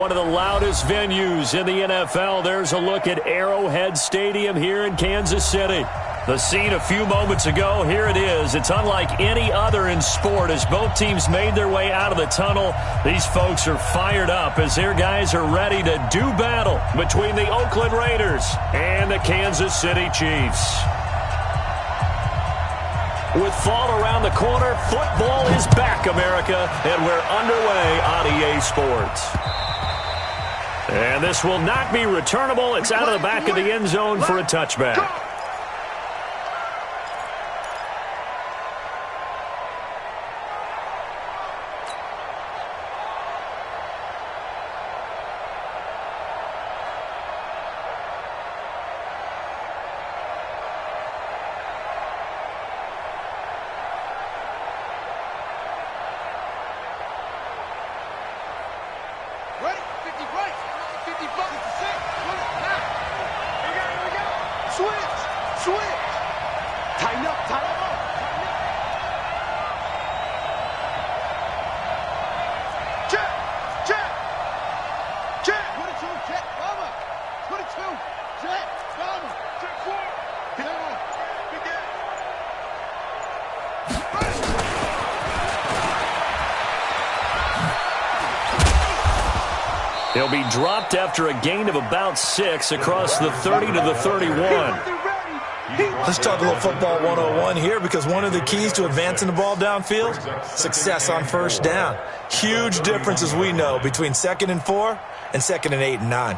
One of the loudest venues in the NFL. There's a look at Arrowhead Stadium here in Kansas City. The scene a few moments ago, here it is. It's unlike any other in sport as both teams made their way out of the tunnel. These folks are fired up as their guys are ready to do battle between the Oakland Raiders and the Kansas City Chiefs. With fall around the corner, football is back, America, and we're underway on EA Sports. And this will not be returnable. It's out of the back of the end zone for a touchback. He'll be dropped after a gain of about 6 across the 30 to the 31. Let's talk a little football 101 here, because one of the keys to advancing the ball downfield, success on first down. Huge difference, as we know, between 2nd and 4 and 2nd and 8 and 9.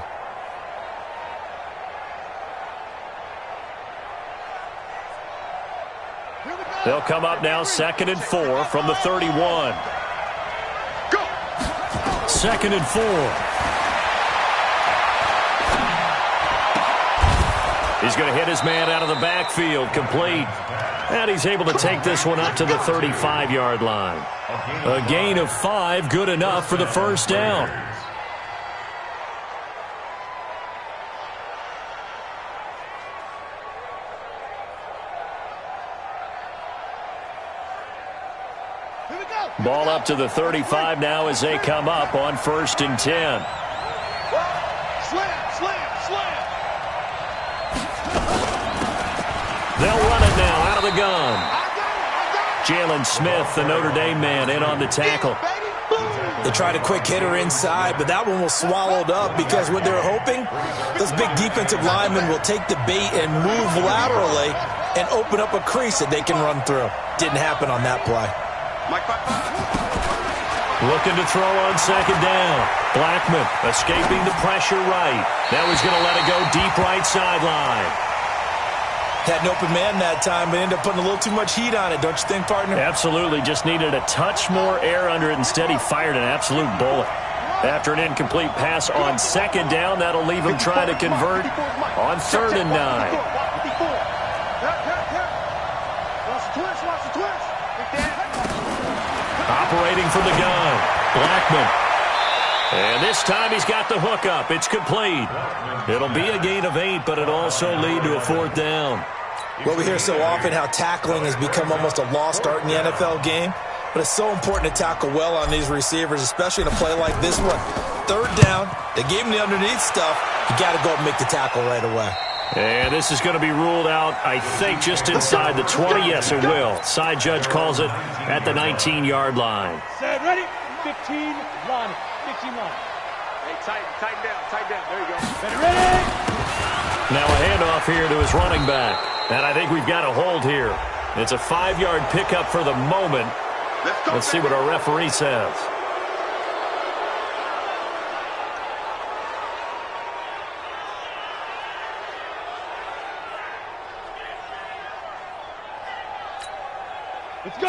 They'll come up now 2nd and 4 from the 31. 2nd and 4. He's going to hit his man out of the backfield, complete. And he's able to take this one up to the 35-yard line. A gain of 5, good enough for the first down. Ball up to the 35 now as they come up on 1st and 10. They'll run it now out of the gun. Jalen Smith, the Notre Dame man, in on the tackle. They tried a quick hitter inside, but that one was swallowed up because what they're hoping, those big defensive linemen will take the bait and move laterally and open up a crease that they can run through. Didn't happen on that play. Looking to throw on 2nd down. Blackman escaping the pressure right. Now he's going to let it go deep right sideline. Had an open man that time, but ended up putting a little too much heat on it, don't you think, partner? Absolutely. Just needed a touch more air under it. Instead, he fired an absolute bullet. After an incomplete pass on 2nd down, that'll leave him trying to convert on 3rd and 9. Operating from the gun, Blackman. And this time he's got the hook up. It's complete. It'll be a gain of 8, but it'll also lead to a 4th down. Well, we hear so often how tackling has become almost a lost art in the NFL game, but it's so important to tackle well on these receivers, especially in a play like this one. 3rd down, they gave him the underneath stuff. You got to go and make the tackle right away. And this is going to be ruled out, I think, just inside the 20. Yes, it will. Side judge calls it at the 19-yard line. Set, ready? 15 line. 15 line. Hey, tighten down. There you go. Ready? Now a handoff here to his running back. And I think we've got a hold here. It's a 5-yard pickup for the moment. Let's see what our referee says.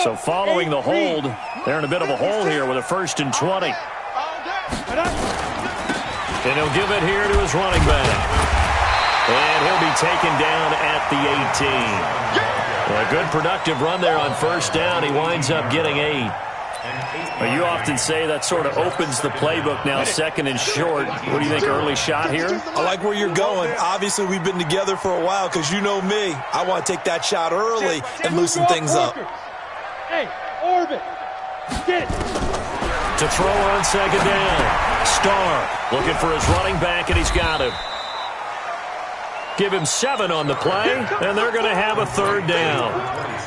So following the hold, they're in a bit of a hole here with a 1st and 20. And he'll give it here to his running back. And he'll be taken down at the 18. A good productive run there on 1st down. He winds up getting 8. You often say that sort of opens the playbook now, 2nd and short. What do you think, early shot here? I like where you're going. Obviously, we've been together for a while because you know me. I want to take that shot early and loosen things up. Hey, orbit. Get it. To throw on second down. Starr looking for his running back, and he's got him. Give him 7 on the play, and they're going to have a third down.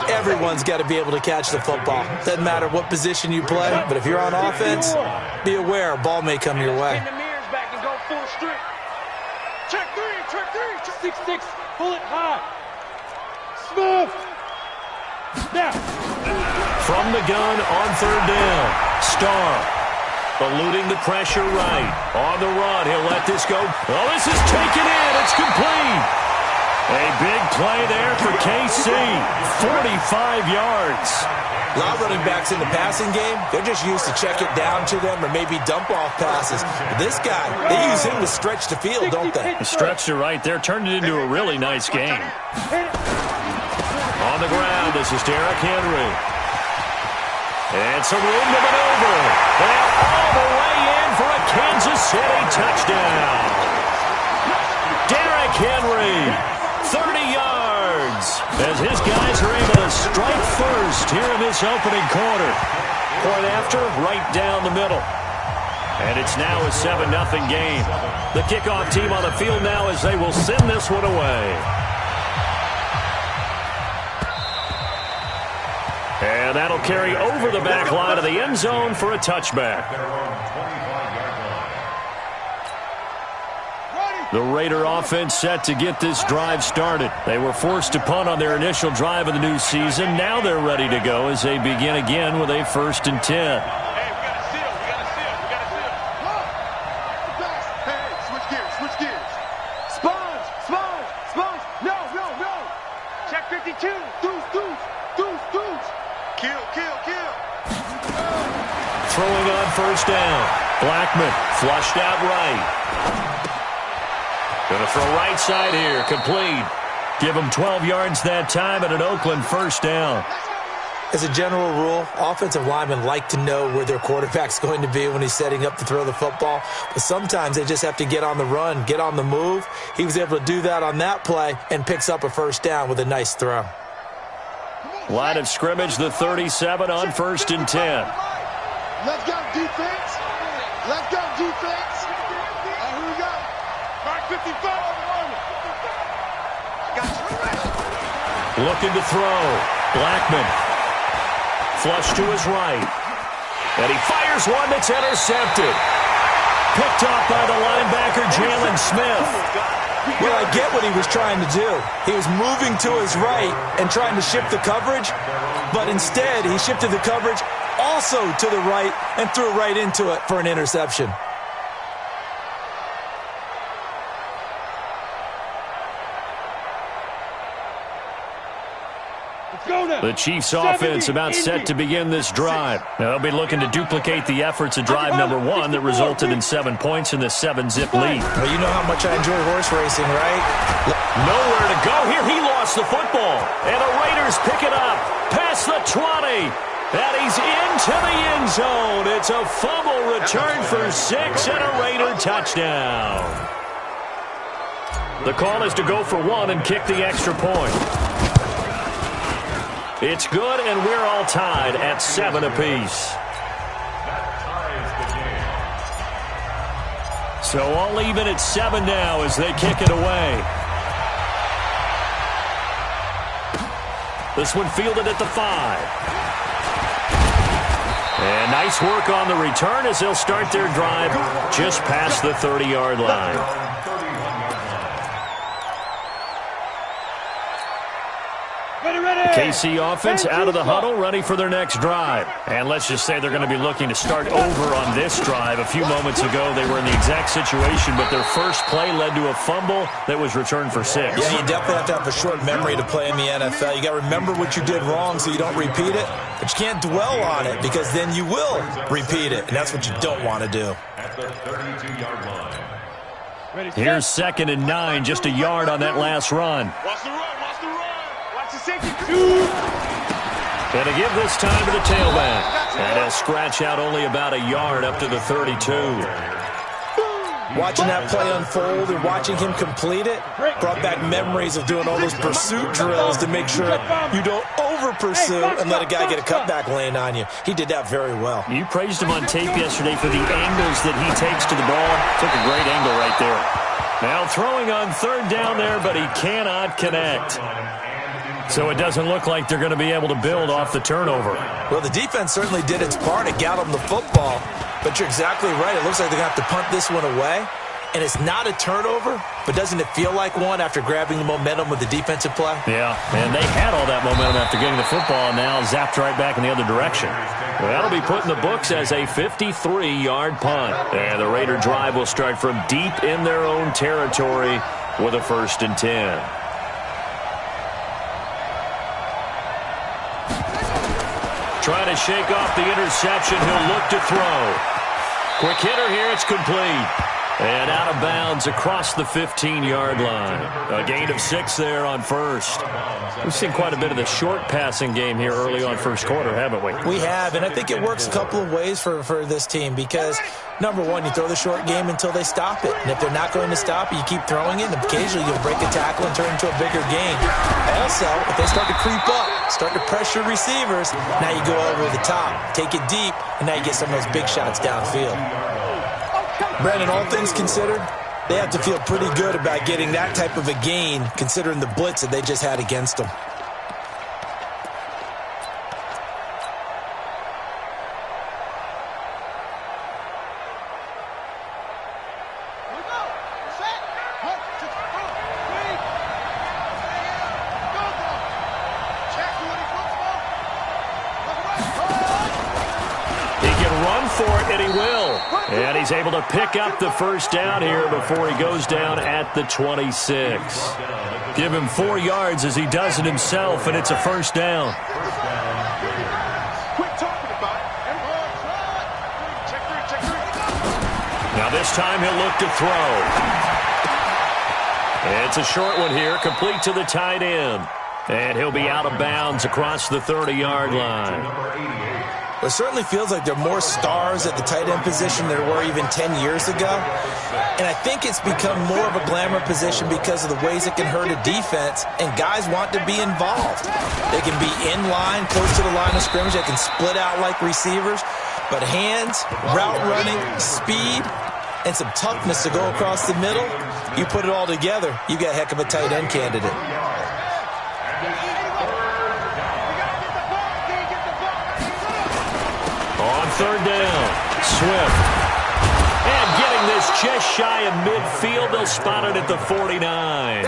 Everyone's got to be able to catch the football. Doesn't matter what position you play, but if you're on offense, be aware a ball may come your way. Pin the mirrors back and go full strip. Check 3, check 3. 6-6, pull it high. Smooth. Now. From the gun on third down. Starr eluding the pressure right. On the run, he'll let this go. Oh, this is taken in. It's complete. A big play there for KC. 45 yards. A lot of running backs in the passing game, they're just used to check it down to them or maybe dump off passes. But this guy, they use him to stretch the field, don't they? He stretched it right there, turned it into a really nice game. On the ground, this is Derrick Henry. And some room to maneuver. And all the way in for a Kansas City touchdown. Derrick Henry, 30 yards, as his guys are able to strike first here in this opening quarter. Point after, right down the middle. And it's now a 7-0 game. The kickoff team on the field now as they will send this one away. And that'll carry over the back line of the end zone for a touchback. The Raider offense set to get this drive started. They were forced to punt on their initial drive of the new season. Now they're ready to go as they begin again with a 1st and 10. Hey, we got to seal, we got to seal, we got to seal. Hey, switch gears, switch gears. Sponge, sponge, sponge. No. Check 52. Deuce. Kill. Throwing on first down. Blackman flushed out right. Going to throw right side here. Complete. Give him 12 yards that time at an Oakland first down. As a general rule, offensive linemen like to know where their quarterback's going to be when he's setting up to throw the football. But sometimes they just have to get on the run, get on the move. He was able to do that on that play and picks up a first down with a nice throw. Line of scrimmage, the 37 on 1st and 10. Let's go, defense. Let's go, defense. Who we got? Mark 55. Looking to throw. Blackman. Flush to his right. And he fires one that's intercepted. Picked off by the linebacker, Jalen Smith. Well, I get what he was trying to do. He was moving to his right and trying to shift the coverage, but instead he shifted the coverage also to the right and threw right into it for an interception. The Chiefs' offense about set to begin this drive. Now, they'll be looking to duplicate the efforts of drive number 1 that resulted in 7 points in the 7-zip lead. Well, you know how much I enjoy horse racing, right? Nowhere to go here. He lost the football. And the Raiders pick it up past the 20. And he's into the end zone. It's a fumble return for 6 and a Raider touchdown. The call is to go for 1 and kick the extra point. It's good, and we're all tied at 7 apiece. So all even at 7 now as they kick it away. This one fielded at the 5. And nice work on the return as they'll start their drive just past the 30-yard line. KC offense out of the huddle, ready for their next drive. And let's just say they're going to be looking to start over on this drive. A few moments ago, they were in the exact situation, but their first play led to a fumble that was returned for 6. Yeah, you definitely have to have a short memory to play in the NFL. You got to remember what you did wrong so you don't repeat it, but you can't dwell on it because then you will repeat it, and that's what you don't want to do. At the 32-yard line. Here's 2nd and 9, just a yard on that last run. Watch the run. Watch the safety. Gonna give this time to the tailback. And he'll scratch out only about a yard up to the 32. Watching that play unfold and watching him complete it brought back memories of doing all those pursuit drills to make sure you don't over-pursue and let a guy get a cutback lane on you. He did that very well. You praised him on tape yesterday for the angles that he takes to the ball. Took a great angle right there. Now throwing on third down there, but he cannot connect. So it doesn't look like they're going to be able to build off the turnover. Well, the defense certainly did its part to get them the football, but you're exactly right. It looks like they're going to have to punt this one away, and it's not a turnover, but doesn't it feel like one after grabbing the momentum with the defensive play? Yeah, and they had all that momentum after getting the football, and now zapped right back in the other direction. Well, that'll be put in the books as a 53-yard punt. And the Raider drive will start from deep in their own territory with a 1st and 10. Trying to shake off the interception. He'll look to throw. Quick hitter here. It's complete. And out of bounds across the 15-yard line. A gain of 6 there on first. We've seen quite a bit of the short passing game here early on first quarter, haven't we? We have, and I think it works a couple of ways for this team because, number one, you throw the short game until they stop it. And if they're not going to stop it, you keep throwing it, and occasionally you'll break a tackle and turn it into a bigger gain. Also, if they start to creep up, start to pressure receivers, now you go over the top, take it deep, and now you get some of those big shots downfield. Brandon, all things considered, they have to feel pretty good about getting that type of a gain considering the blitz that they just had against them. And he's able to pick up the first down here before he goes down at the 26. Give him 4 yards as he does it himself, and it's a first down. Now this time he'll look to throw. It's a short one here, complete to the tight end. And he'll be out of bounds across the 30-yard line. It certainly feels like there are more stars at the tight end position than there were even 10 years ago. And I think it's become more of a glamour position because of the ways it can hurt a defense, and guys want to be involved. They can be in line, close to the line of scrimmage. They can split out like receivers. But hands, route running, speed, and some toughness to go across the middle, you put it all together, you got a heck of a tight end candidate. On third down, Swift. And getting this just shy of midfield, they'll spot it at the 49.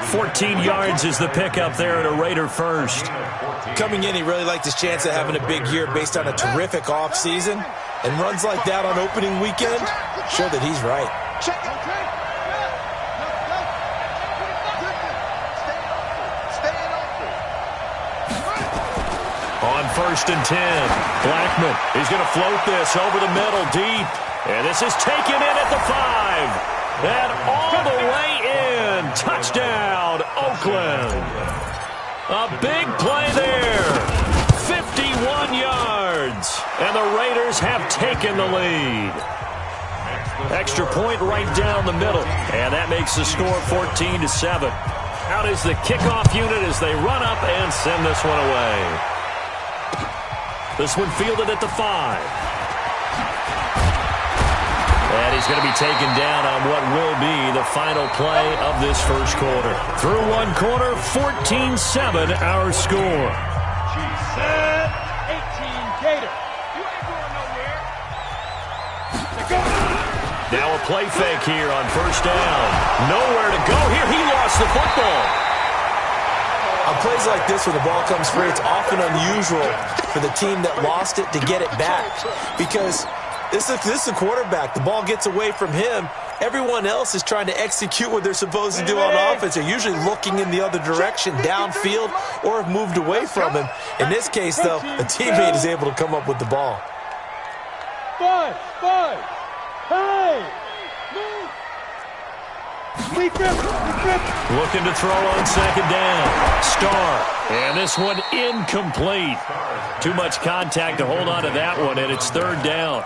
14 yards is the pickup there at a Raider first. Coming in, he really liked his chance of having a big year based on a terrific offseason. And runs like that on opening weekend show that he's right. On 1st and 10, Blackman, he's going to float this over the middle deep. And this is taken in at the 5. And all the way in. Touchdown, Oakland. A big play there. 51 yards. And the Raiders have taken the lead. Extra point right down the middle. And that makes the score 14-7. Out is the kickoff unit as they run up and send this one away. This one fielded at the 5. And he's going to be taken down on what will be the final play of this first quarter. Through one quarter, 14-7 our score. 18 Gator. You ain't going nowhere. Now a play fake here on first down. Nowhere to go here. He lost the football. On plays like this, when the ball comes free, it's often unusual for the team that lost it to get it back. Because this is the quarterback. The ball gets away from him. Everyone else is trying to execute what they're supposed to do on offense. They're usually looking in the other direction, downfield, or have moved away from him. In this case, though, a teammate is able to come up with the ball. Five. Hey! Move! Looking to throw on second down. Starr. And this one incomplete. Too much contact to hold on to that one, and it's third down.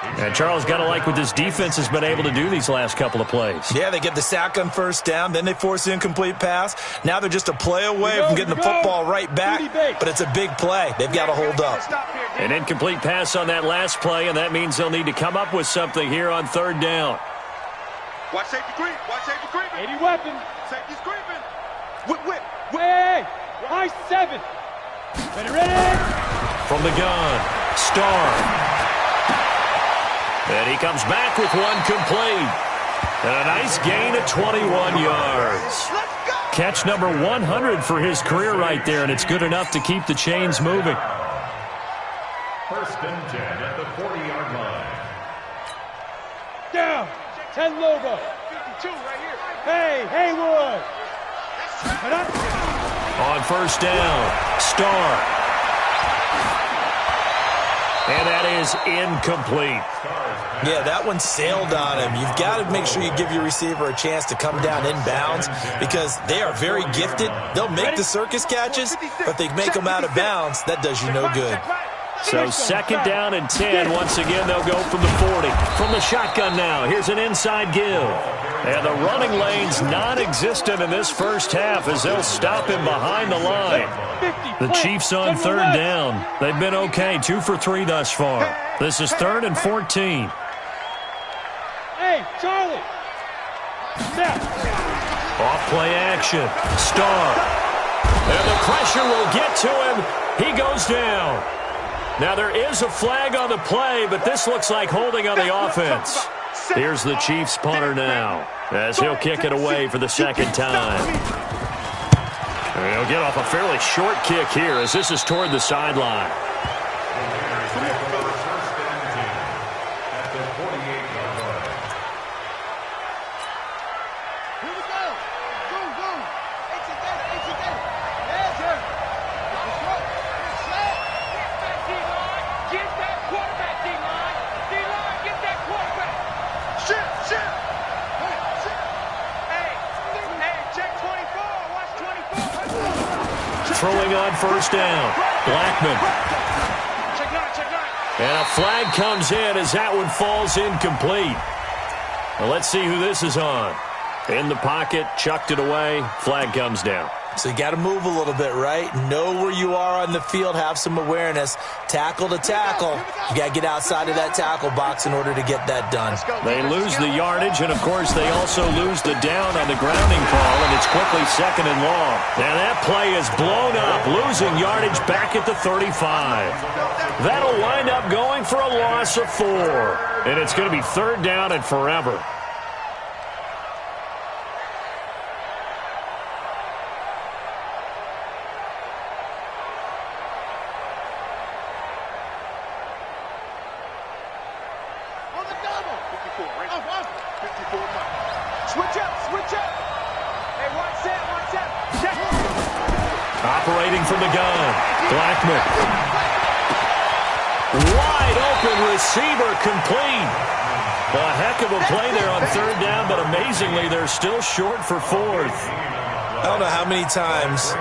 And Charles, got to like what this defense has been able to do these last couple of plays. Yeah, they get the sack on first down, then they force the incomplete pass. Now they're just a play away from getting the football right back, but it's a big play. They've got to hold up. An incomplete pass on that last play, and that means they'll need to come up with something here on third down. Watch safety creep. Watch safety creeping. 80 weapon. Safety's creeping. Whip. Way. High 7. Ready. From the gun, Starr. And he comes back with one complete. And a nice gain of 21 yards. Catch number 100 for his career right there, and it's good enough to keep the chains moving. First and 10 at the 40-yard line. Down. 10 Lobo. 52 right here. Hey, Haywood. On first down, Starr. And that is incomplete. Yeah, that one sailed on him. You've got to make sure you give your receiver a chance to come down inbounds because they are very gifted. They'll make the circus catches, but if they make them out of bounds, that does you no good. So second down and 10. Once again, they'll go from the 40. From the shotgun now, here's an inside give. And the running lane's non-existent in this first half as they'll stop him behind the line. The Chiefs on third down. They've been okay, 2 for 3 thus far. This is 3rd and 14. Hey, Charlie. Off play action. Starr. And the pressure will get to him. He goes down. Now there is a flag on the play, but this looks like holding on the offense. Here's the Chiefs punter now as he'll kick it away for the second time. And he'll get off a fairly short kick here as this is toward the sideline. Throwing on first down, Blackman. And a flag comes in as that one falls incomplete. Well, let's see who this is on. In the pocket, chucked it away, flag comes down. So you got to move a little bit, right? Know where you are on the field, have some awareness. Tackle to tackle. You got to get outside of that tackle box in order to get that done. They lose the yardage, and, of course, they also lose the down on the grounding call, and it's quickly 2nd and long. And that play is blown up, losing yardage back at the 35. That'll wind up going for a loss of 4. And it's going to be 3rd down and forever. Operating from the gun, Blackman. Wide open receiver complete. A heck of a play there on 3rd down, but amazingly, they're still short for 4th. I don't know how many times,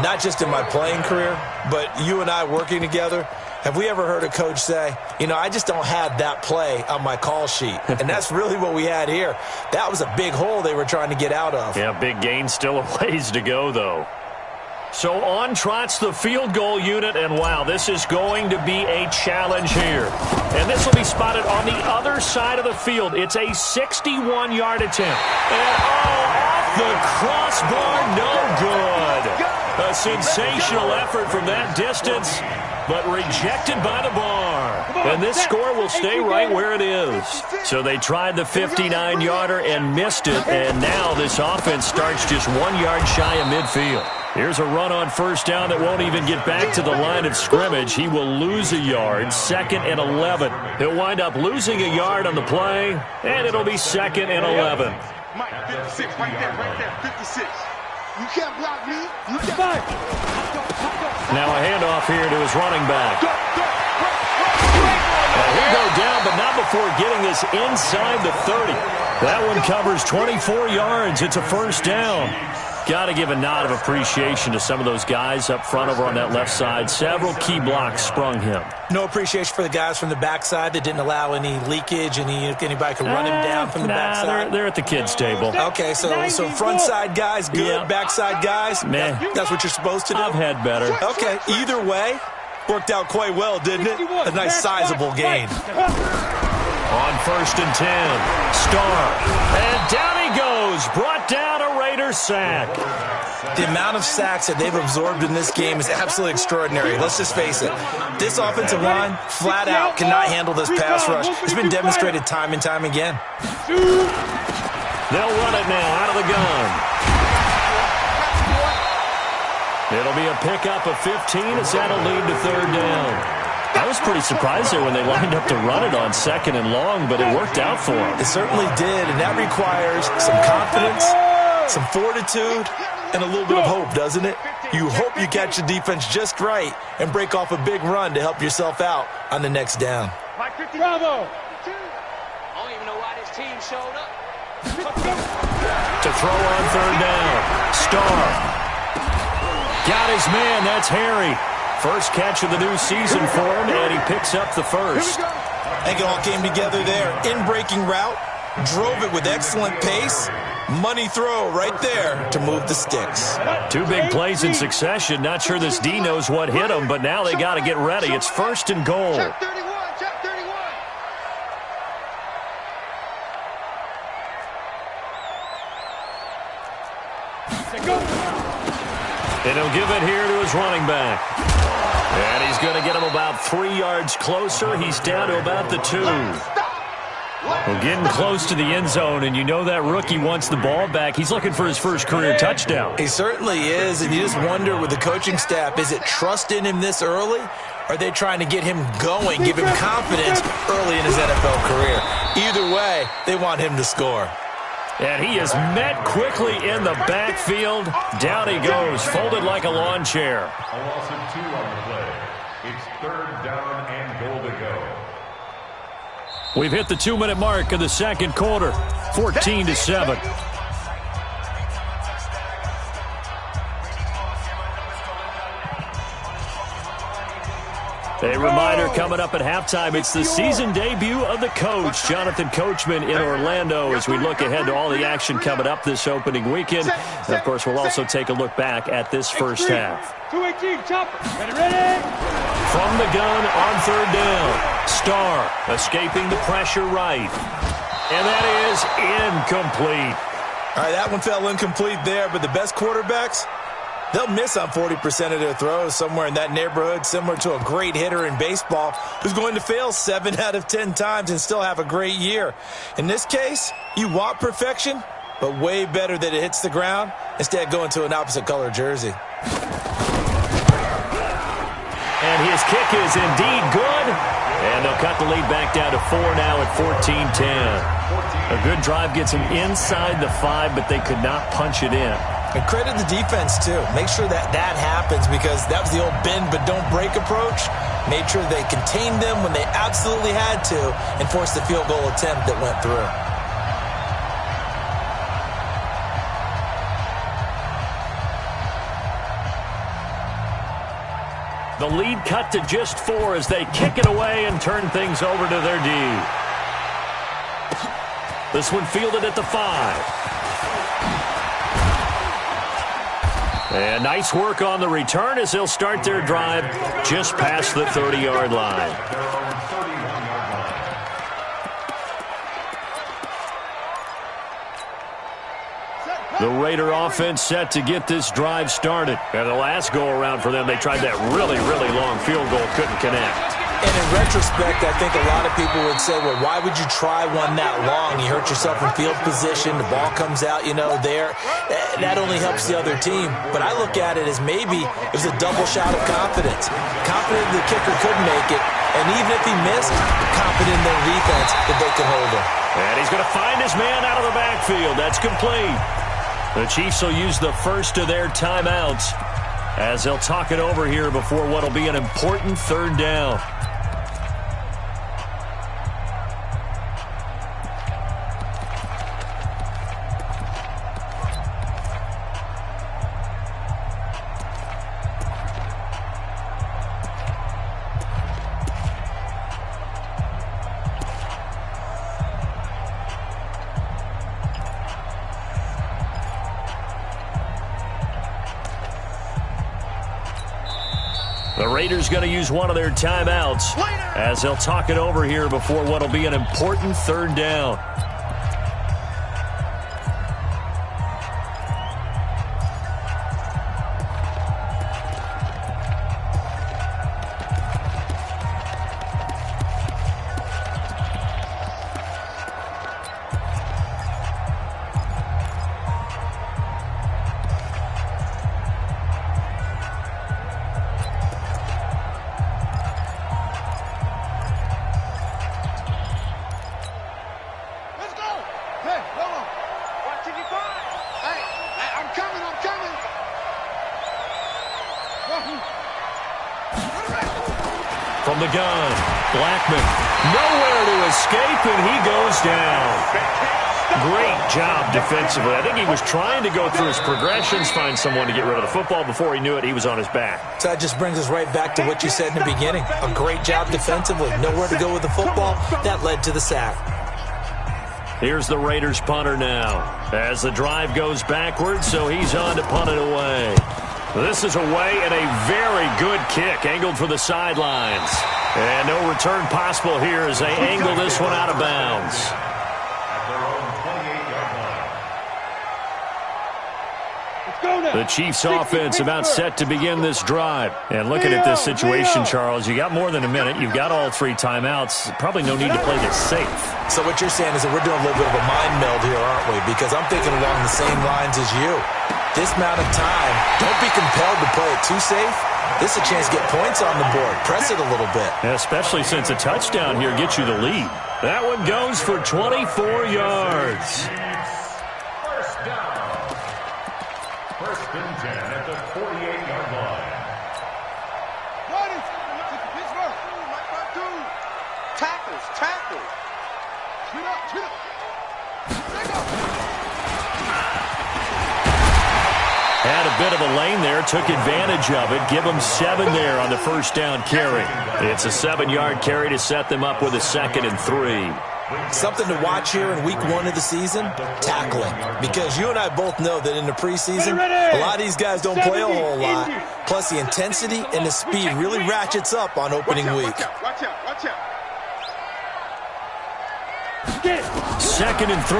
not just in my playing career, but you and I working together, have we ever heard a coach say, you know, I just don't have that play on my call sheet. And that's really what we had here. That was a big hole they were trying to get out of. Yeah, big gain, still a ways to go, though. So on trots the field goal unit, and wow, this is going to be a challenge here. And this will be spotted on the other side of the field. It's a 61-yard attempt. And off the crossbar, no good. A sensational effort from that distance, but rejected by the bar. And this score will stay right where it is. So they tried the 59-yarder and missed it, and now this offense starts just 1 yard shy of midfield. Here's a run on first down that won't even get back to the line of scrimmage. He will lose a yard, 2nd and 11. He'll wind up losing a yard on the play, and it'll be 2nd and 11. Mike, 56, right there, 56. You can't block me. You can't. Now a handoff here to his running back. And he'll go down, but not before getting this inside the 30. That one covers 24 yards. It's a first down. Got to give a nod of appreciation to some of those guys up front over on that left side. Several key blocks sprung him. No appreciation for the guys from the backside that didn't allow any leakage, anybody could run him down from the backside. They're at the kids' table. Okay, so front side guys good, Yeah. backside guys, that's what you're supposed to do? I've had better. Okay, either way, worked out quite well, didn't it? A nice sizable gain. On 1st and 10, Starr. And down he goes. Brought down a Raider sack. The amount of sacks that they've absorbed in this game is absolutely extraordinary. Let's just face it. This offensive line, flat out, cannot handle this pass rush. It's been demonstrated time and time again. They'll run it now out of the gun. It'll be a pickup of 15 as that'll lead to 3rd down. I was pretty surprised there when they lined up to run it on 2nd and long, but it worked out for them. It certainly did, and that requires some confidence, some fortitude, and a little bit of hope, doesn't it? You hope you catch the defense just right and break off a big run to help yourself out on the next down. Bravo. I don't even know why this team showed up. To throw on 3rd down. Starr. Got his man. That's Harry. First catch of the new season for him, and he picks up the first. I think it all came together there. In-breaking route, drove it with excellent pace. Money throw right there to move the sticks. 2 big plays in succession. Not sure this D knows what hit him, but now they got to get ready. It's 1st and goal. Check 31, check 31. And he'll give it here to his running back. And he's going to get him about 3 yards closer. He's down to about the 2. Well, getting close to the end zone, and you know that rookie wants the ball back. He's looking for his first career touchdown. He certainly is, and you just wonder with the coaching staff, is it trust in him this early? Or are they trying to get him going, give him confidence early in his NFL career? Either way, they want him to score. And he is met quickly in the backfield. Down he goes, folded like a lawn chair. A loss of 2 on the play. It's 3rd down and goal to go. We've hit the 2-minute mark of the 2nd quarter, 14-7. A reminder coming up at halftime, it's the season debut of the coach, Jonathan Coachman in Orlando, as we look ahead to all the action coming up this opening weekend. And of course, we'll also take a look back at this first half. 218, chopper. Ready? From the gun on 3rd down, Starr escaping the pressure right. And that is incomplete. All right, that one fell incomplete there, but the best quarterbacks, they'll miss on 40% of their throws, somewhere in that neighborhood, similar to a great hitter in baseball who's going to fail 7 out of 10 times and still have a great year. In this case, you want perfection, but way better that it hits the ground instead of going to an opposite color jersey. And his kick is indeed good. And they'll cut the lead back down to 4 now at 14-10. A good drive gets them inside the 5, but they could not punch it in. And credit the defense, too. Make sure that happens, because that was the old bend but don't break approach. Made sure they contained them when they absolutely had to and forced the field goal attempt that went through. The lead cut to just 4 as they kick it away and turn things over to their D. This one fielded at the 5. And nice work on the return as they'll start their drive just past the 30-yard line. The Raider offense set to get this drive started. And the last go-around for them, they tried that really, really long field goal, couldn't connect. And in retrospect, I think a lot of people would say, well, why would you try one that long? You hurt yourself in field position. The ball comes out, there. That only helps the other team. But I look at it as maybe it was a double shot of confidence. Confident the kicker could make it. And even if he missed, confident in their defense that they could hold him. And he's going to find his man out of the backfield. That's complete. The Chiefs will use the first of their timeouts as they'll talk it over here before what will be an important 3rd down. The Raiders going to use one of their timeouts as they'll talk it over here before what will be an important third down. From the gun, Blackman, nowhere to escape, and he goes down. Great job defensively. I think he was trying to go through his progressions, find someone to get rid of the football. Before he knew it, he was on his back. So that just brings us right back to what you said in the beginning. A great job defensively. Nowhere to go with the football. That led to the sack. Here's the Raiders punter now as the drive goes backwards, so he's on to punt it away. This is away and a very good kick angled for the sidelines. And no return possible here as they angle this one out of bounds. The Chiefs offense about set to begin this drive. And looking at this situation, Charles, you got more than a minute. You've got all three timeouts. Probably no need to play this safe. So what you're saying is that we're doing a little bit of a mind meld here, aren't we? Because I'm thinking along the same lines as you. This amount of time, don't be compelled to play it too safe. This is a chance to get points on the board. Press it a little bit. Especially since a touchdown here gets you the lead. That one goes for 24 yards. First down. First and 10 at the 48-yard line. Tackles, tackles. Shoot up, shoot up. Had a bit of a lane there, took advantage of it. Give them 7 there on the first down carry. It's a 7-yard carry to set them up with a 2nd and 3. Something to watch here in week 1 of the season, tackling. Because you and I both know that in the preseason, a lot of these guys don't play a whole lot. Plus the intensity and the speed really ratchets up on opening week. Watch out, watch out. 2nd and 3.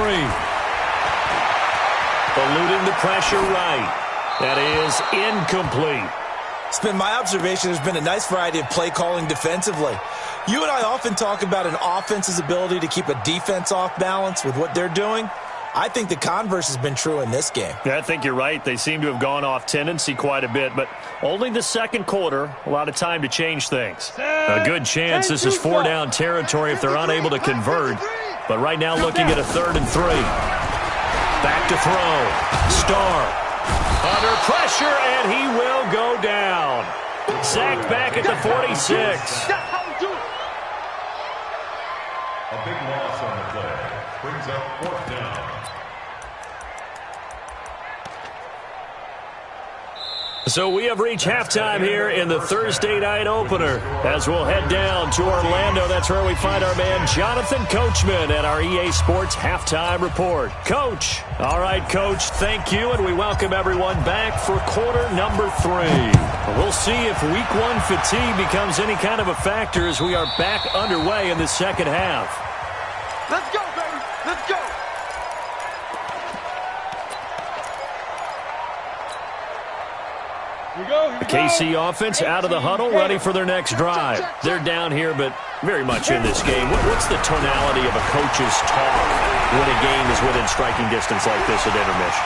Eluding the pressure right. That is incomplete. It's been my observation there's been a nice variety of play calling defensively. You and I often talk about an offense's ability to keep a defense off balance with what they're doing. I think the converse has been true in this game. Yeah, I think you're right. They seem to have gone off tendency quite a bit, but only the second quarter, a lot of time to change things. A good chance this is 4-down territory if they're unable to convert. But right now looking at a 3rd and 3. Back to throw. Starr. Under pressure, and he will go down. Sacked back at the 46. A big loss on the play. Brings up 4th down. So we have reached halftime here in the Thursday night opener. As we'll head down to Orlando, that's where we find our man Jonathan Coachman at our EA Sports Halftime Report. Coach. All right, Coach, thank you, and we welcome everyone back for quarter number 3. We'll see if week 1 fatigue becomes any kind of a factor as we are back underway in the second half. Let's go, baby. Let's go. The KC offense out of the huddle, ready for their next drive. They're down here, but very much in this game. What's the tonality of a coach's talk when a game is within striking distance like this at intermission?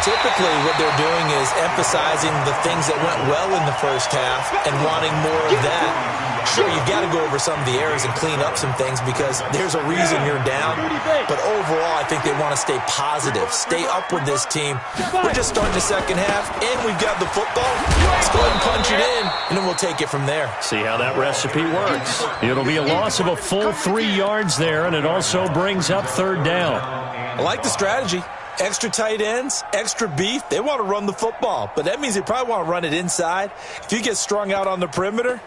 Typically, what they're doing is emphasizing the things that went well in the first half and wanting more of that. Sure, you've got to go over some of the errors and clean up some things because there's a reason you're down. But overall, I think they want to stay positive, stay up with this team. We're just starting the second half, and we've got the football. Let's go ahead and punch it in, and then we'll take it from there. See how that recipe works. It'll be a loss of a full 3 yards there, and it also brings up 3rd down. I like the strategy. Extra tight ends, extra beef. They want to run the football, but that means they probably want to run it inside. If you get strung out on the perimeter,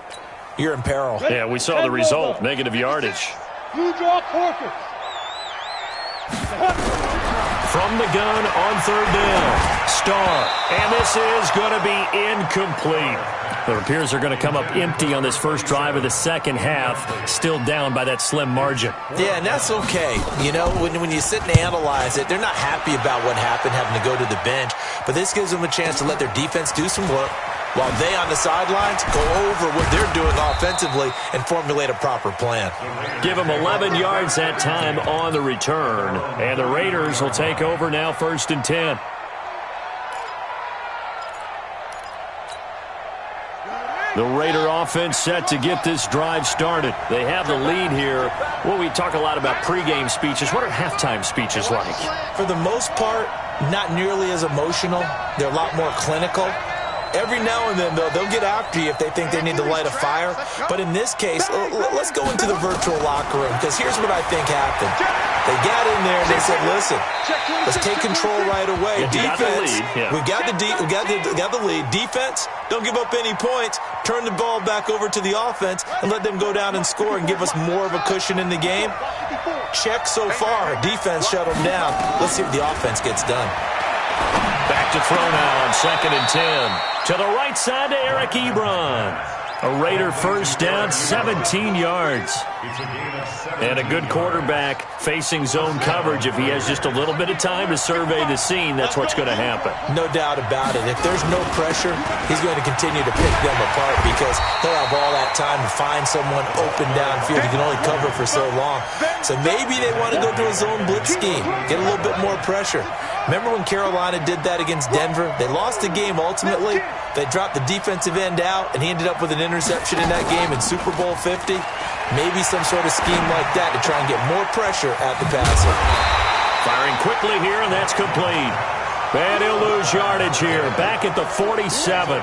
you're in peril. Yeah, we saw the result, negative yardage. You draw forfeit. From the gun on 3rd down. Starr, and this is going to be incomplete. It appears they're going to come up empty on this first drive of the second half, still down by that slim margin. Yeah, and that's okay. You know, when you sit and analyze it, they're not happy about what happened, having to go to the bench. But this gives them a chance to let their defense do some work while they on the sidelines go over what they're doing offensively and formulate a proper plan. Give them 11 yards that time on the return. And the Raiders will take over now, 1st and 10. The Raider offense set to get this drive started. They have the lead here. Well, we talk a lot about pregame speeches. What are halftime speeches like? For the most part, not nearly as emotional. They're a lot more clinical. Every now and then, though, they'll get after you if they think they need to light a fire. But in this case, let's go into the virtual locker room, because here's what I think happened. They got in there and they said, listen, let's take control right away. Defense, we've got the lead. Defense, don't give up any points. Turn the ball back over to the offense and let them go down and score and give us more of a cushion in the game. Check so far. Defense shut them down. Let's see if the offense gets done. Back to throw now on 2nd and 10. To the right side to Eric Ebron. A Raider first down, 17 yards. And a good quarterback facing zone coverage. If he has just a little bit of time to survey the scene, that's what's going to happen. No doubt about it. If there's no pressure, he's going to continue to pick them apart because he'll have all that time to find someone open downfield. He can only cover for so long. So maybe they want to go to a zone blitz scheme, get a little bit more pressure. Remember when Carolina did that against Denver? They lost the game ultimately. They dropped the defensive end out, and he ended up with an interception in that game in Super Bowl 50. Maybe some sort of scheme like that to try and get more pressure at the passer. Firing quickly here, and that's complete. And he'll lose yardage here, back at the 47.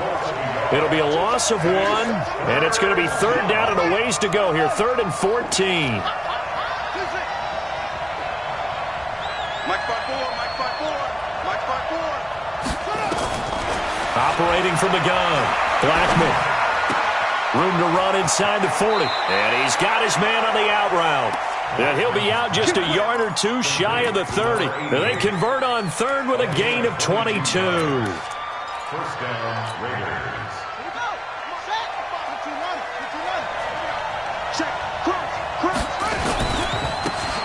It'll be a loss of 1, and it's going to be 3rd down and a ways to go here, 3rd and 14. Operating from the gun, Blackman. Room to run inside the 40. And he's got his man on the out route. And he'll be out just a yard or two shy of the 30. And they convert on 3rd with a gain of 22. First down, Raiders.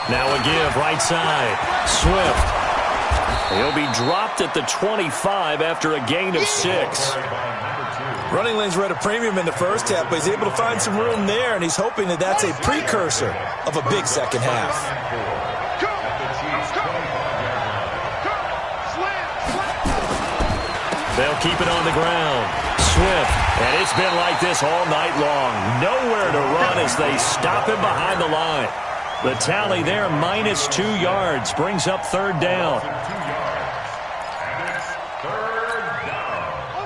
Now a give, right side. Swift. He'll be dropped at the 25 after a gain of 6. Running lanes were at a premium in the first half, but he's able to find some room there, and he's hoping that that's a precursor of a big second half. They'll keep it on the ground. Swift, and it's been like this all night long. Nowhere to run as they stop him behind the line. The tally there, -2 yards, brings up 3rd down.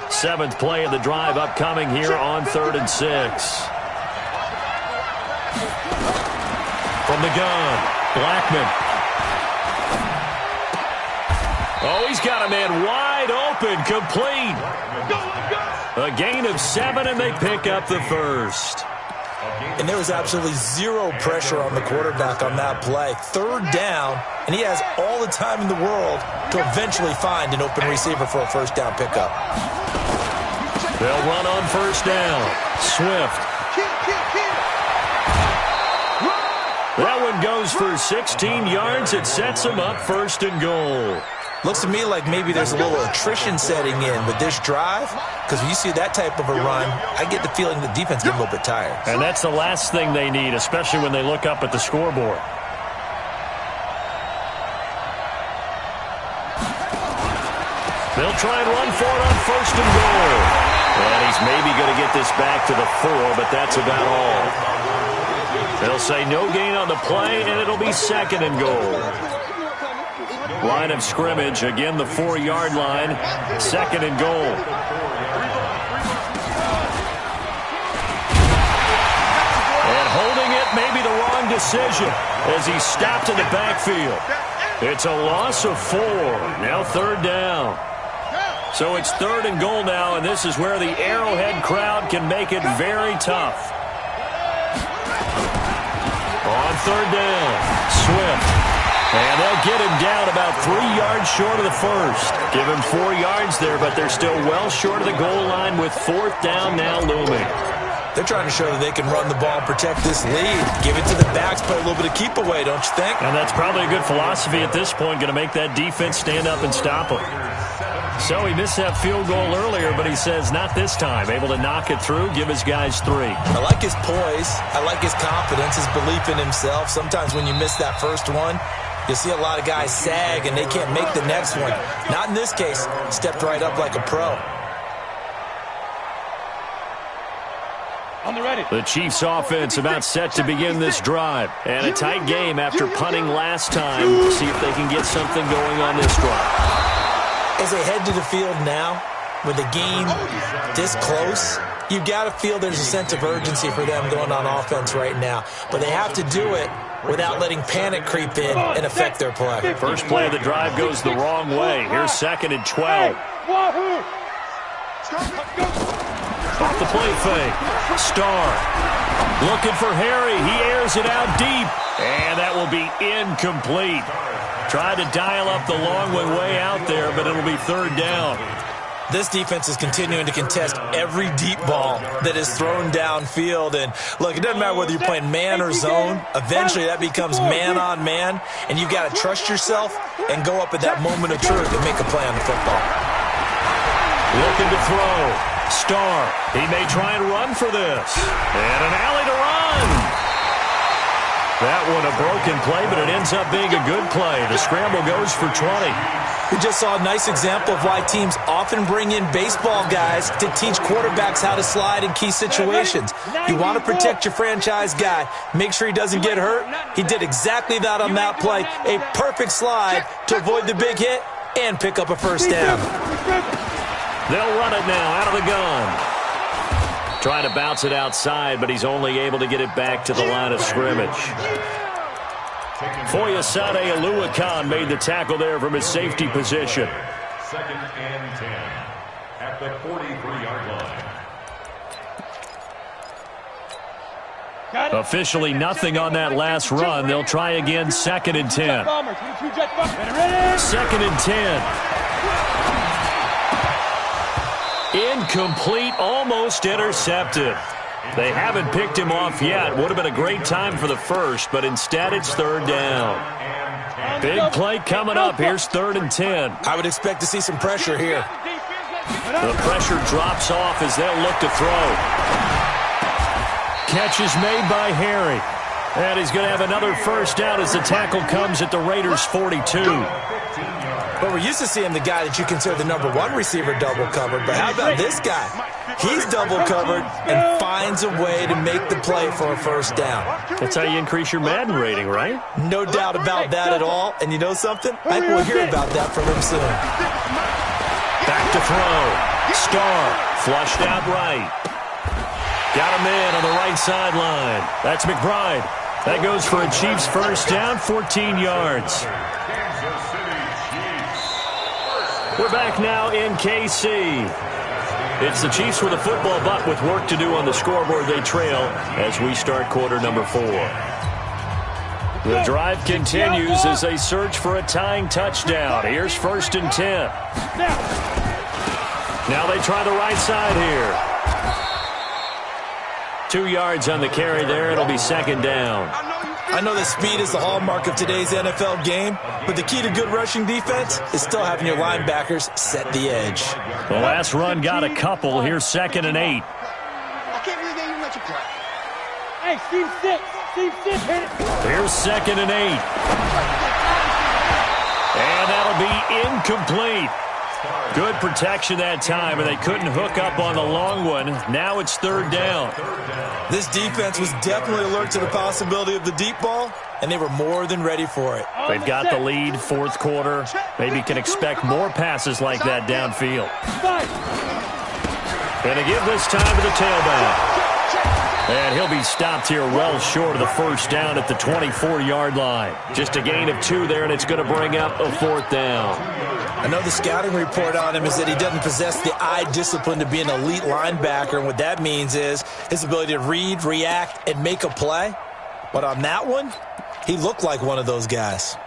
7th play of the drive upcoming here on 3rd and 6. From the gun, Blackman. Oh, he's got a man wide open, complete. A gain of 7, and they pick up the first. And there was absolutely zero pressure on the quarterback on that play. 3rd down, and he has all the time in the world to eventually find an open receiver for a first down pickup. They'll run on 1st down. Swift. That one goes for 16 yards. It sets him up 1st and goal. Looks to me like maybe there's a little attrition setting in with this drive, because when you see that type of a run, I get the feeling the defense gets a little bit tired. And that's the last thing they need, especially when they look up at the scoreboard. They'll try and run for it on 1st and goal. And he's maybe going to get this back to the 4, but that's about all. They'll say no gain on the play, and it'll be 2nd and goal. Line of scrimmage, again the 4-yard line, 2nd and goal. And holding it may be the wrong decision as he stopped in the backfield. It's a loss of 4, now 3rd down. So it's 3rd and goal now, and this is where the Arrowhead crowd can make it very tough. On 3rd down, Swift. And they'll get him down about 3 yards short of the first. Give him 4 yards there, but they're still well short of the goal line with 4th down now looming. They're trying to show that they can run the ball and protect this lead. Give it to the backs, play a little bit of keep away, don't you think? And that's probably a good philosophy at this point, going to make that defense stand up and stop him. So he missed that field goal earlier, but he says not this time. Able to knock it through, give his guys 3. I like his poise. I like his confidence, his belief in himself. Sometimes when you miss that first one, you'll see a lot of guys sag and they can't make the next one. Not in this case. Stepped right up like a pro. On the ready. The Chiefs offense about set to begin this drive. And a tight game after punting last time. See if they can get something going on this drive. As they head to the field now, with the game this close, you've got to feel there's a sense of urgency for them going on offense right now. But they have to do it without letting panic creep in and affect their play. First play of the drive goes the wrong way. Here's 2nd and 12. Off the play fake. Starr looking for Harry. He airs it out deep. And that will be incomplete. Tried to dial up the long one way out there, but it'll be 3rd down. This defense is continuing to contest every deep ball that is thrown downfield. And, look, it doesn't matter whether you're playing man or zone. Eventually, that becomes man-on-man, and you've got to trust yourself and go up at that moment of truth and make a play on the football. Looking to throw. Starr. He may try and run for this. And an alley to run. That one a broken play, but it ends up being a good play. The scramble goes for 20. We just saw a nice example of why teams often bring in baseball guys to teach quarterbacks how to slide in key situations. You want to protect your franchise guy. Make sure he doesn't get hurt. He did exactly that on that play. A perfect slide to avoid the big hit and pick up a first down. They'll run it now out of the gun. Trying to bounce it outside, but he's only able to get it back to the line of scrimmage. Foyesade Oluwakan made the tackle there from his safety position. 2nd and 10 at the 43-yard line. Officially nothing on that last run. They'll try again, 2nd and 10. 2nd and 10. Incomplete, almost intercepted. They haven't picked him off yet. Would have been a great time for the first, but instead it's 3rd down. Big play coming up. Here's 3rd and 10. I would expect to see some pressure here. The pressure drops off as they'll look to throw. Catch is made by Harry. And he's going to have another first down as the tackle comes at the Raiders' 42. But we're used to seeing the guy that you consider the number 1 receiver double covered. But how about this guy? He's double covered and finds a way to make the play for a first down. That's how you increase your Madden rating, right? No doubt about that at all. And you know something? I think we'll hear about that from him soon. Back to throw. Starr flushed out right. Got a man on the right sideline. That's McBride. That goes for a Chiefs first down, 14 yards. We're back now in KC. It's the Chiefs with a football, but with work to do on the scoreboard. They trail as we start quarter number 4. The drive continues as they search for a tying touchdown. Here's 1st and 10. Now they try the right side here. 2 yards on the carry there. It'll be 2nd down. I know that speed is the hallmark of today's NFL game, but the key to good rushing defense is still having your linebackers set the edge. The last run got a couple. Here's 2nd and 8. I can't believe they even let you play. Hey, Steve 6. Steve 6, hit it. Here's 2nd and 8. And that'll be incomplete. Good protection that time, and they couldn't hook up on the long one. Now it's 3rd down. This defense was definitely alert to the possibility of the deep ball, and they were more than ready for it. They've got the lead, 4th quarter. Maybe can expect more passes like that downfield. Going to give this time to the tailback. And he'll be stopped here well short of the first down at the 24-yard line. Just a gain of 2 there, and it's going to bring up a 4th down. I know the scouting report on him is that he doesn't possess the eye discipline to be an elite linebacker, and what that means is his ability to read, react, and make a play. But on that one, he looked like one of those guys.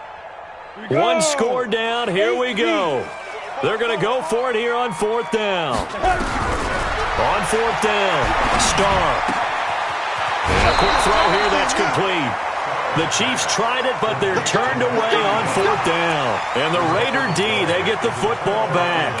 One score down. Here we go. They're going to go for it here on 4th down. On 4th down, Starr. And a quick throw here that's complete. The Chiefs tried it, but they're turned away on 4th down. And the Raider D, they get the football back.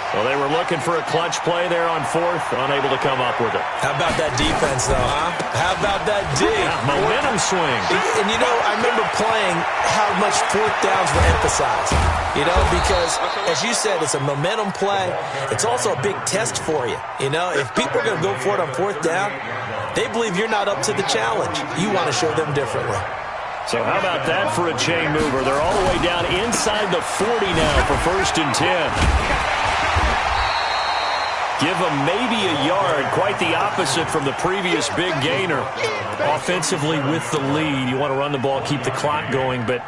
Well, they were looking for a clutch play there on 4th, unable to come up with it. How about that defense, though, huh? How about that D? Yeah, momentum swing. And, you know, I remember playing how much 4th downs were emphasized. You know, because, as you said, it's a momentum play. It's also a big test for you. You know, if people are going to go for it on 4th down, they believe you're not up to the challenge. You want to show them differently. So how about that for a chain mover? They're all the way down inside the 40 now for 1st and 10. Give them maybe a yard, quite the opposite from the previous big gainer. Offensively with the lead, you want to run the ball, keep the clock going, but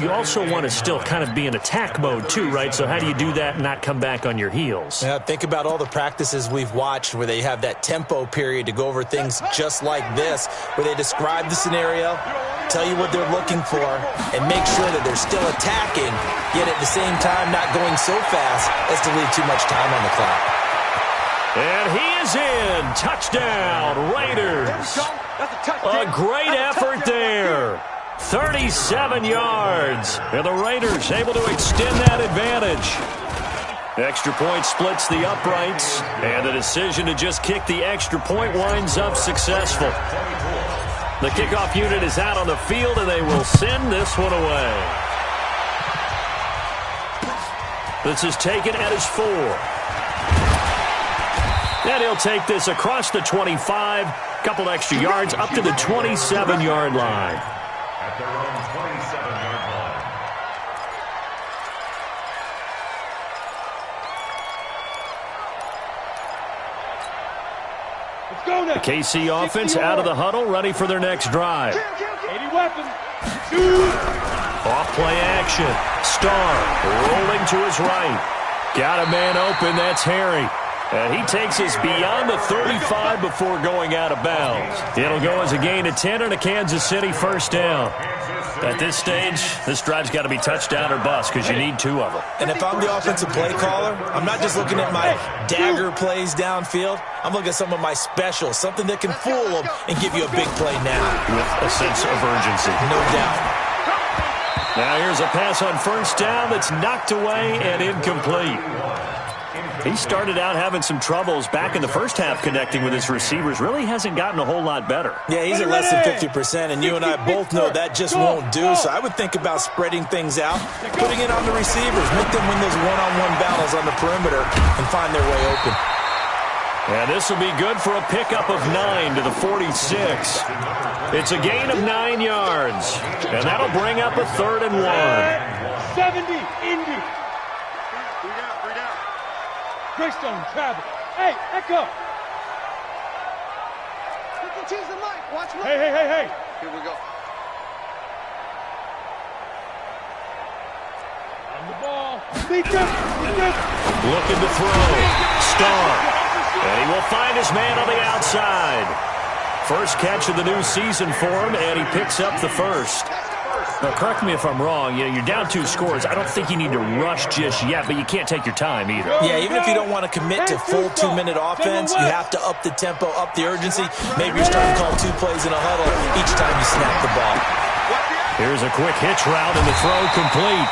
you also want to still kind of be in attack mode too, right? So how do you do that and not come back on your heels? Yeah, think about all the practices we've watched where they have that tempo period to go over things just like this, where they describe the scenario, tell you what they're looking for, and make sure that they're still attacking, yet at the same time not going so fast as to leave too much time on the clock. And he is in. Touchdown, Raiders. A great effort there. 37 yards. And the Raiders able to extend that advantage. Extra point splits the uprights. And the decision to just kick the extra point winds up successful. The kickoff unit is out on the field, and they will send this one away. This is taken at his 4. And he'll take this across the 25, couple extra yards up to the 27-yard line. At their own 27-yard line. Let's go now. The KC offense out of the huddle, ready for their next drive. 80 weapons. Shoot. Off play action. Starr rolling to his right. Got a man open, that's Harry. And he takes us beyond the 35 before going out of bounds. It'll go as a gain of 10 and a Kansas City 1st down. At this stage, this drive's got to be touchdown or bust because you need 2 of them. And if I'm the offensive play caller, I'm not just looking at my dagger plays downfield. I'm looking at some of my specials, something that can fool them and give you a big play now. With a sense of urgency. No doubt. Now here's a pass on 1st down that's knocked away and incomplete. He started out having some troubles back in the first half connecting with his receivers. Really hasn't gotten a whole lot better. Yeah, he's at less than 50%, and you and I both know that just won't do. So I would think about spreading things out, putting it on the receivers, make them win those one-on-one battles on the perimeter and find their way open. And this will be good for a pickup of 9 to the 46. It's a gain of 9 yards, and that'll bring up a 3rd and 1. 70, Indy. Greystone, travel. Hey, Echo. You can choose the mic. Watch my. Hey. Here we go. On the ball. Beat them. Looking to throw. Starr. And he will find his man on the outside. First catch of the new season for him, and he picks up the 1st. Now, correct me if I'm wrong. You know, you're down 2 scores. I don't think you need to rush just yet, but you can't take your time either. Yeah, even if you don't want to commit to full 2-minute offense, you have to up the tempo, up the urgency. Maybe you're starting to call 2 plays in a huddle each time you snap the ball. Here's a quick hitch route, and the throw complete.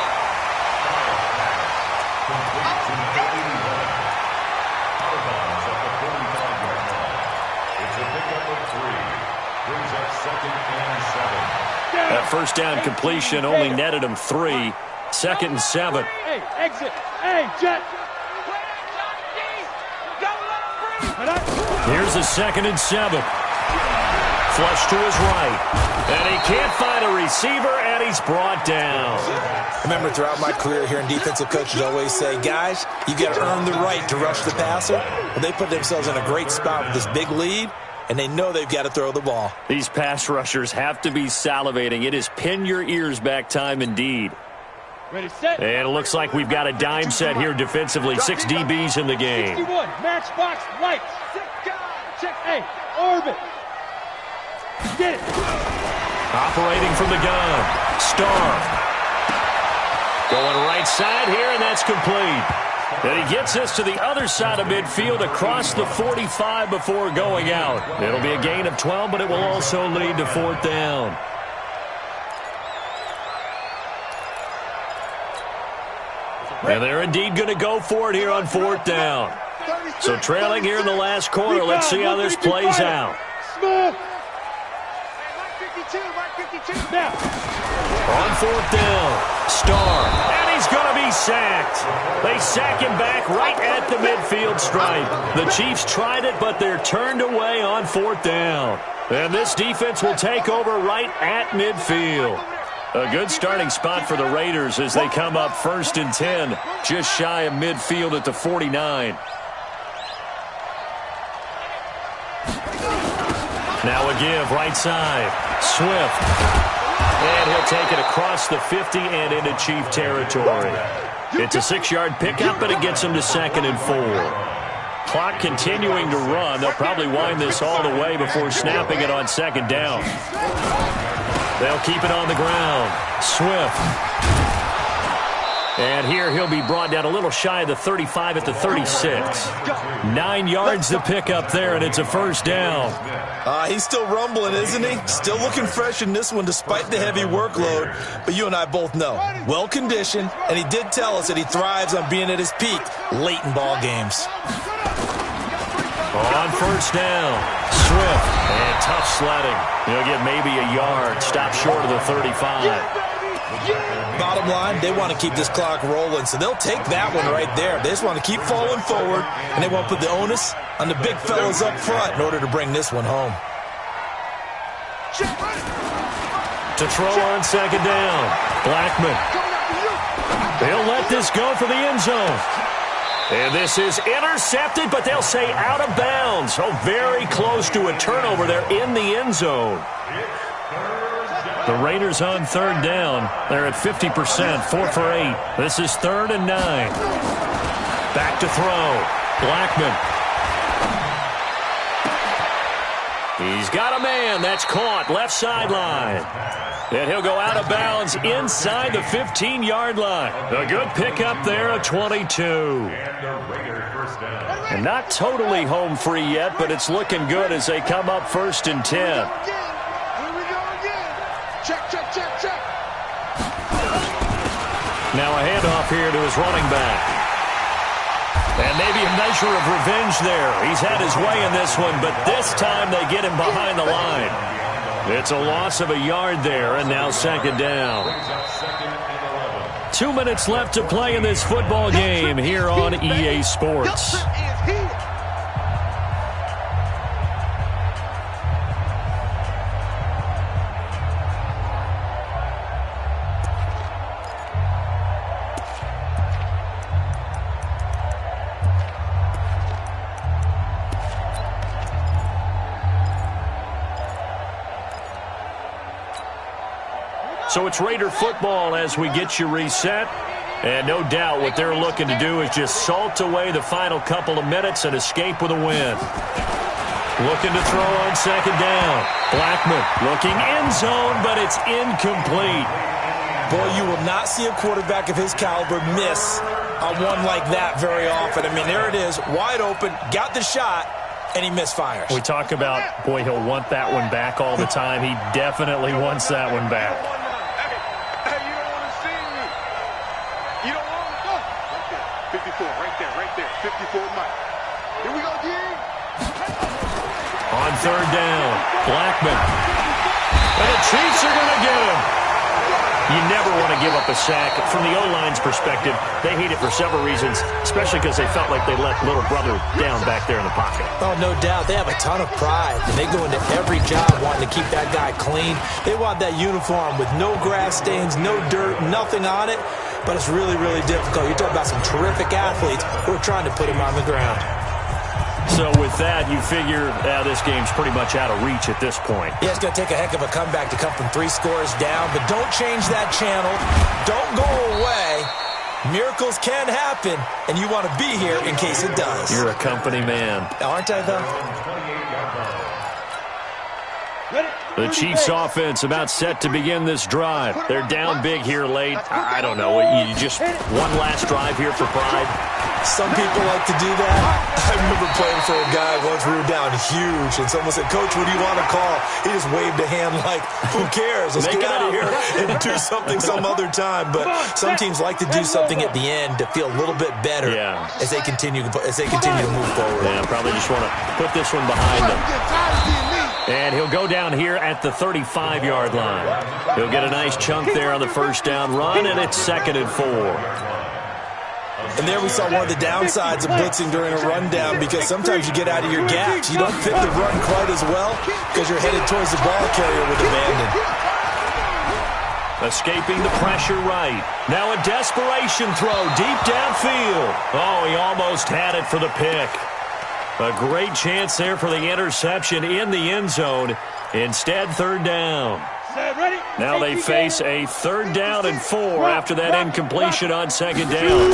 It's a pickup of 3. Brings up 2nd and 7. That 1st down completion only netted him 3. 2nd and 7. Hey, exit. Hey, jet. Here's a 2nd and 7. Flush to his right. And he can't find a receiver, and he's brought down. Remember, throughout my career here in defensive coaches always say, guys, you got to earn the right to rush the passer. Well, they put themselves in a great spot with this big lead, and they know they've got to throw the ball. These pass rushers have to be salivating. It is pin your ears back time indeed. Ready, set. And it looks like we've got a dime set here defensively. 6 DBs in the game. 61, matchbox, lights. Check, hey, orbit. Get it. Operating from the gun. Starr. Going right side here, and that's complete. And he gets this to the other side of midfield across the 45 before going out. It'll be a gain of 12, but it will also lead to 4th down. And they're indeed going to go for it here on 4th down. So trailing here in the last quarter. Let's see how this plays out. On 4th down, Starr, and he's going to be sacked. They sack him back right at the midfield stripe. The Chiefs tried it, but they're turned away on 4th down. And this defense will take over right at midfield. A good starting spot for the Raiders as they come up 1st and 10, just shy of midfield at the 49. Now a give, right side. Swift. And he'll take it across the 50 and into Chief territory. It's a 6-yard pickup, but it gets him to 2nd and 4. Clock continuing to run. They'll probably wind this all the way before snapping it on 2nd down. They'll keep it on the ground. Swift. And here he'll be brought down a little shy of the 35 at the 36. 9 yards to pick up there, and it's a 1st down. He's still rumbling, isn't he? Still looking fresh in this one despite the heavy workload. But you and I both know, well-conditioned, and he did tell us that he thrives on being at his peak late in ball games. On 1st down, Swift, and tough sledding. He'll get maybe a yard, stop short of the 35. Bottom line, they want to keep this clock rolling, so they'll take that one right there. They just want to keep falling forward, and they want to put the onus on the big fellas up front in order to bring this one home. To throw on 2nd down, Blackman. They'll let this go for the end zone. And this is intercepted, but they'll say out of bounds. Oh, very close to a turnover there in the end zone. The Raiders on 3rd down. They're at 50%, 4 for 8. This is 3rd and 9. Back to throw. Blackman. He's got a man. That's caught. Left sideline. And he'll go out of bounds inside the 15-yard line. A good pickup there, a 22. And not totally home free yet, but it's looking good as they come up 1st and 10. Now a handoff here to his running back. And maybe a measure of revenge there. He's had his way in this one, but this time they get him behind the line. It's a loss of a yard there, and now 2nd down. 2 minutes left to play in this football game here on EA Sports. So it's Raider football as we get you reset. And no doubt what they're looking to do is just salt away the final couple of minutes and escape with a win. Looking to throw on 2nd down. Blackman looking end zone, but it's incomplete. Boy, you will not see a quarterback of his caliber miss on one like that very often. I mean, there it is, wide open, got the shot, and he misfires. We talk about, boy, he'll want that one back all the time. He definitely wants that one back. Hey, you don't want to see me. You don't want to go. Right there. 54 Mike. Here we go, D. On 3rd down, Blackman. And the Chiefs are going to get him. You never want to give up a sack. From the O-line's perspective, they hate it for several reasons, especially because they felt like they let little brother down back there in the pocket. Oh, no doubt. They have a ton of pride, and they go into every job wanting to keep that guy clean. They want that uniform with no grass stains, no dirt, nothing on it, but it's really, really difficult. You're talking about some terrific athletes who are trying to put him on the ground. So with that, you figure this game's pretty much out of reach at this point. Yeah, it's going to take a heck of a comeback to come from 3 scores down, but don't change that channel. Don't go away. Miracles can happen, and you want to be here in case it does. You're a company man. Aren't I, though? Ready? The Chiefs offense about set to begin this drive. They're down big here late. I don't know. You just one last drive here for pride. Some people like to do that. I remember playing for a guy once we were down huge, and someone said, "Coach, what do you want to call?" He just waved a hand like, "Who cares? Let's get out of here and do something some other time." But some teams like to do something at the end to feel a little bit better as they continue to move forward. Yeah, probably just want to put this one behind them. And he'll go down here at the 35-yard line. He'll get a nice chunk there on the first down run, and it's 2nd and 4. And there we saw one of the downsides of blitzing during a rundown, because sometimes you get out of your gaps. You don't fit the run quite as well because you're headed towards the ball carrier with abandon. Escaping the pressure right. Now a desperation throw deep downfield. Oh, he almost had it for the pick. A great chance there for the interception in the end zone. Instead, 3rd down. Now they face a 3rd down and 4 after that incompletion on 2nd down.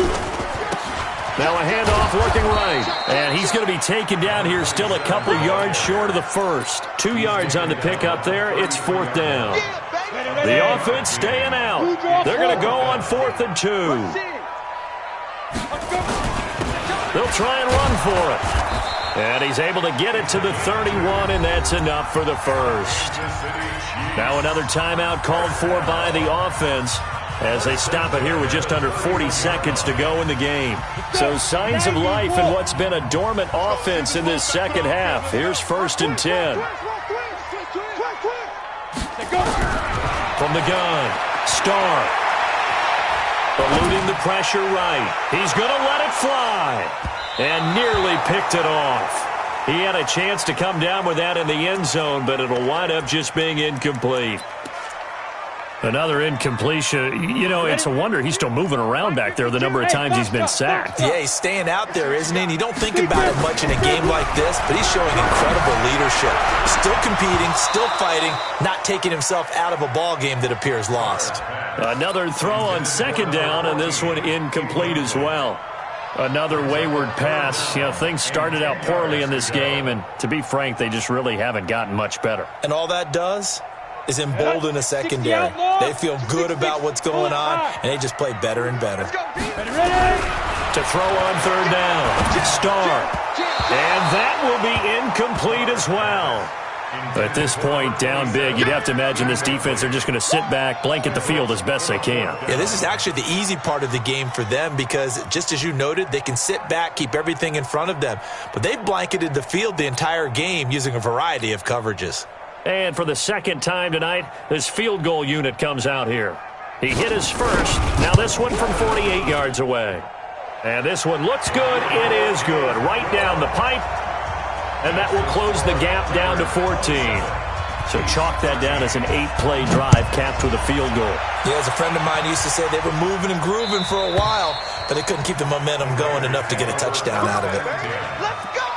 Now a handoff looking right. And he's going to be taken down here still a couple yards short of the first. 2 yards on the pickup there. It's 4th down. The offense staying out. They're going to go on 4th and 2. They'll try and run for it. And he's able to get it to the 31, and that's enough for the first. Now another timeout called for by the offense as they stop it here with just under 40 seconds to go in the game. So signs of life in what's been a dormant offense in this second half. Here's 1st and 10. From the gun, Starr. Eluding the pressure right. He's going to let it fly. And nearly picked it off. He had a chance to come down with that in the end zone, but it'll wind up just being incomplete. Another incompletion. You know, it's a wonder he's still moving around back there the number of times he's been sacked. Yeah, he's staying out there, isn't he? And you don't think about it much in a game like this, but he's showing incredible leadership. Still competing, still fighting, not taking himself out of a ball game that appears lost. Another throw on 2nd down, and this one incomplete as well. Another wayward pass. You know, things started out poorly in this game, and to be frank, they just really haven't gotten much better. And all that does is embolden a secondary. They feel good about what's going on, and they just play better and better. To throw on 3rd down, Starr. And that will be incomplete as well. At this point, down big, you'd have to imagine this defense, they're just going to sit back, blanket the field as best they can. Yeah, this is actually the easy part of the game for them because, just as you noted, they can sit back, keep everything in front of them. But they've blanketed the field the entire game using a variety of coverages. And for the 2nd time tonight, this field goal unit comes out here. He hit his first. Now this one from 48 yards away. And this one looks good. It is good. Right down the pipe. And that will close the gap down to 14. So chalk that down as an 8-play drive capped with a field goal. Yeah, as a friend of mine used to say, they were moving and grooving for a while, but they couldn't keep the momentum going enough to get a touchdown out of it. Let's go!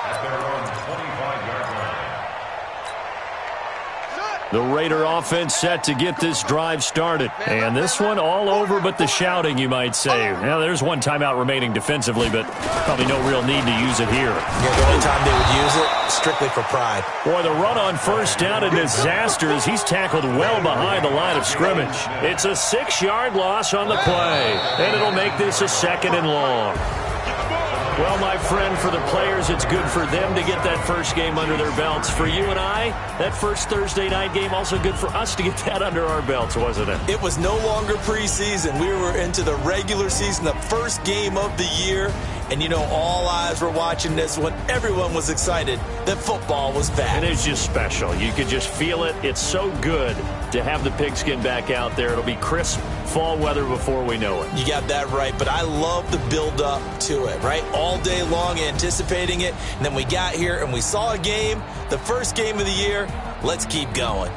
The Raider offense set to get this drive started. And this one all over but the shouting, you might say. Now, there's one timeout remaining defensively, but probably no real need to use it here. Yeah, the only time they would use it, strictly for pride. Boy, the run on 1st down, a disaster as he's tackled well behind the line of scrimmage. It's a 6-yard loss on the play, and it'll make this a 2nd and long. Well, my friend, for the players, it's good for them to get that first game under their belts. For you and I, that first Thursday night game, also good for us to get that under our belts, wasn't it? It was no longer preseason. We were into the regular season, the first game of the year. And, you know, all eyes were watching this when everyone was excited that football was back. And it's just special. You could just feel it. It's so good to have the pigskin back out there. It'll be crisp fall weather before we know it. You got that right, but I love the build-up to it, right? All day long anticipating it, and then we got here and we saw a game, the first game of the year. Let's keep going.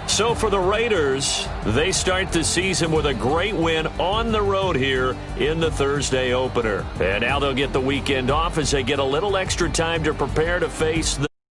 So for the Raiders, they start the season with a great win on the road here in the Thursday opener. And now they'll get the weekend off as they get a little extra time to prepare to face the